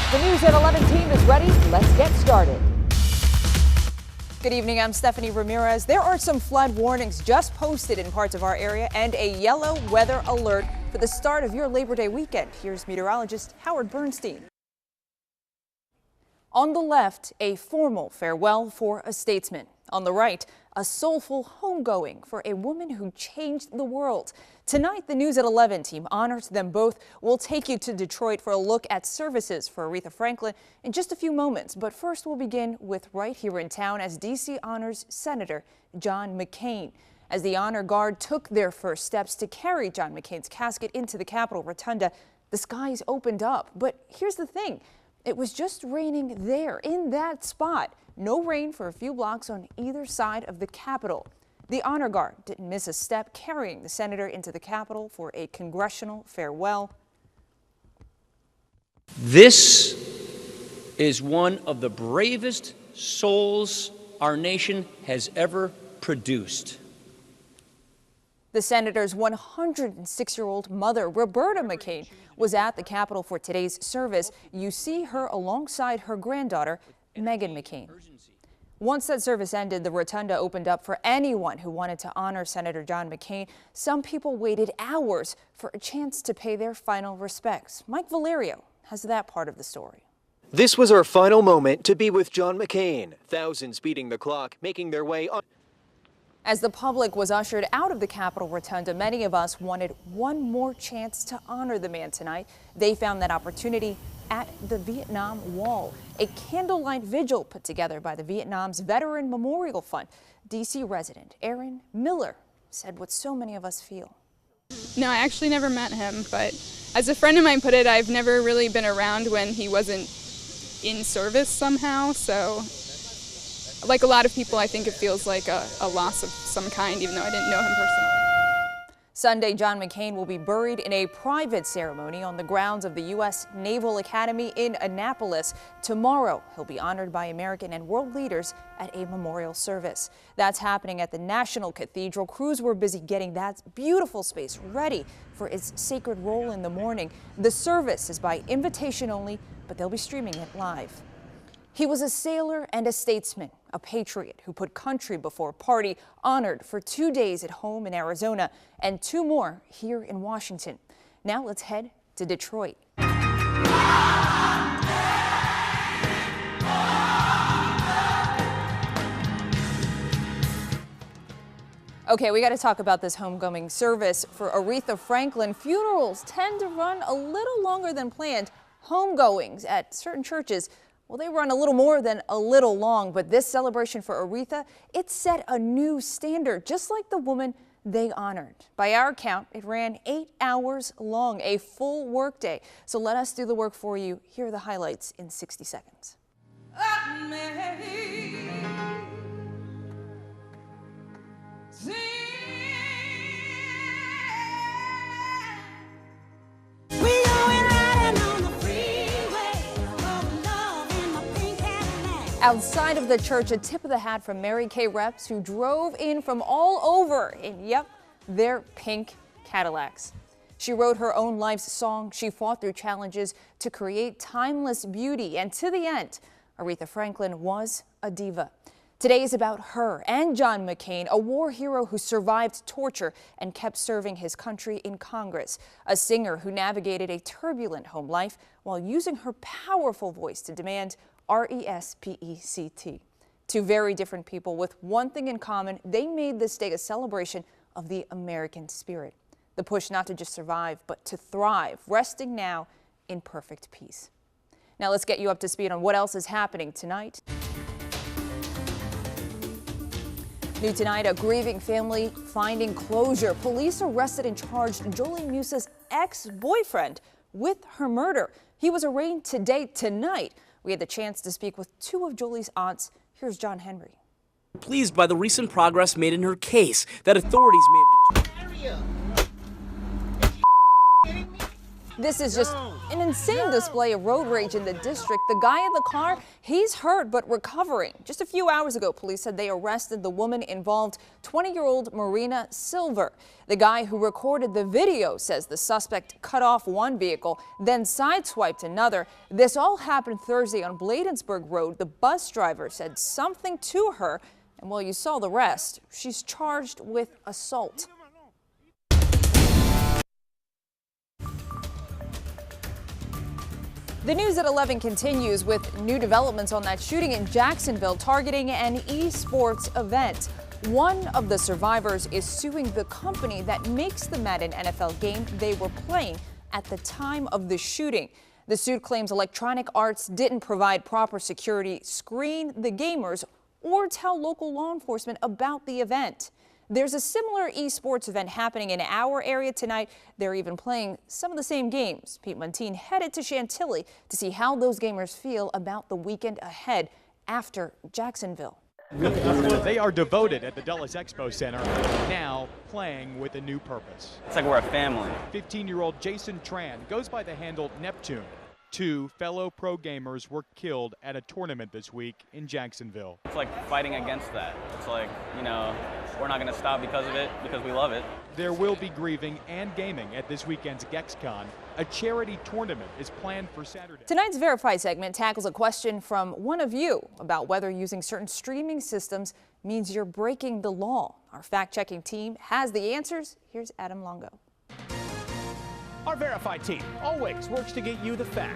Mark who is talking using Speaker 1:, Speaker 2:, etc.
Speaker 1: The News at 11 team is ready. Let's get started. Good evening, I'm Stephanie Ramirez. There are some flood warnings just posted in parts of our area and a yellow weather alert for the start of your Labor Day weekend. Here's meteorologist Howard Bernstein. On the left, a formal farewell for a statesman. On the right, a soulful homegoing for a woman who changed the world. Tonight, the News at 11 team honors them both. We'll take you to Detroit for a look at services for Aretha Franklin in just a few moments. But first, we'll begin with right here in town as D.C. honors Senator John McCain. As the honor guard took their first steps to carry John McCain's casket into the Capitol Rotunda, the skies opened up. But here's the thing. It was just raining there in that spot. No rain for a few blocks on either side of the Capitol. The honor guard didn't miss a step carrying the senator into the Capitol for a congressional farewell.
Speaker 2: This is one of the bravest souls our nation has ever produced.
Speaker 1: The senator's 106-year-old mother, Roberta McCain, was at the Capitol for today's service. You see her alongside her granddaughter, Meghan McCain. Once that service ended, the rotunda opened up for anyone who wanted to honor Senator John McCain. Some people waited hours for a chance to pay their final respects. Mike Valerio has that part of the story.
Speaker 3: This was our final moment to be with John McCain. Thousands beating the clock, making their way on.
Speaker 1: As the public was ushered out of the Capitol Rotunda, many of us wanted one more chance to honor the man tonight. They found that opportunity at the Vietnam Wall, a candlelight vigil put together by the Vietnam's Veteran Memorial Fund. D.C. resident Aaron Miller said what so many of us feel.
Speaker 4: No, I actually never met him, but as a friend of mine put it, I've never really been around when he wasn't in service somehow, so like a lot of people, I think it feels like a loss of some kind, even though I didn't know him personally.
Speaker 1: Sunday, John McCain will be buried in a private ceremony on the grounds of the U.S. Naval Academy in Annapolis. Tomorrow, he'll be honored by American and world leaders at a memorial service. That's happening at the National Cathedral. Crews were busy getting that beautiful space ready for its sacred role in the morning. The service is by invitation only, but they'll be streaming it live. He was a sailor and a statesman, a patriot who put country before party, honored for 2 days at home in Arizona and 2 more here in Washington. Now let's head to Detroit. Okay, we got to talk about this homegoing service for Aretha Franklin. Funerals tend to run a little longer than planned. Homegoings at certain churches, well, they run a little more than a little long, but this celebration for Aretha, it set a new standard, just like the woman they honored. By our count, it ran 8 hours long, a full workday. So let us do the work for you. Here are the highlights in 60 seconds. Outside of the church, a tip of the hat from Mary Kay reps who drove in from all over in, yep, their pink Cadillacs. She wrote her own life's song. She fought through challenges to create timeless beauty. And to the end, Aretha Franklin was a diva. Today is about her and John McCain, a war hero who survived torture and kept serving his country in Congress, a singer who navigated a turbulent home life while using her powerful voice to demand RESPECT. 2 very different people with one thing in common. They made this day a celebration of the American spirit. The push not to just survive, but to thrive, resting now in perfect peace. Now let's get you up to speed on what else is happening tonight. New tonight, a grieving family finding closure. Police arrested and charged Jolie Musa's ex-boyfriend with her murder. He was arraigned tonight. We had the chance to speak with 2 of Jolie's aunts. Here's John Henry.
Speaker 5: Pleased by the recent progress made in her case that authorities may have
Speaker 1: This is just An insane display of road rage in the district. The guy in the car, he's hurt but recovering. Just a few hours ago, police said they arrested the woman involved, 20-year-old Marina Silver. The guy who recorded the video says the suspect cut off one vehicle, then sideswiped another. This all happened Thursday on Bladensburg Road. The bus driver said something to her, and while you saw the rest, she's charged with assault. The news at 11 continues with new developments on that shooting in Jacksonville targeting an esports event. One of the survivors is suing the company that makes the Madden NFL game they were playing at the time of the shooting. The suit claims Electronic Arts didn't provide proper security, screen the gamers, or tell local law enforcement about the event. There's a similar esports event happening in our area tonight. They're even playing some of the same games. Pete Montine headed to Chantilly to see how those gamers feel about the weekend ahead after Jacksonville.
Speaker 6: They are devoted at the Dulles Expo Center, now playing with a new purpose.
Speaker 7: It's like we're a family.
Speaker 6: 15-year-old Jason Tran goes by the handle Neptune. Two fellow pro gamers were killed at a tournament this week in Jacksonville.
Speaker 7: It's like fighting against that. It's like, you know, we're not going to stop because of it, because we love it.
Speaker 6: There will be grieving and gaming at this weekend's GexCon. A charity tournament is planned for Saturday.
Speaker 1: Tonight's Verify segment tackles a question from one of you about whether using certain streaming systems means you're breaking the law. Our fact-checking team has the answers. Here's Adam Longo.
Speaker 8: Our Verify team always works to get you the facts.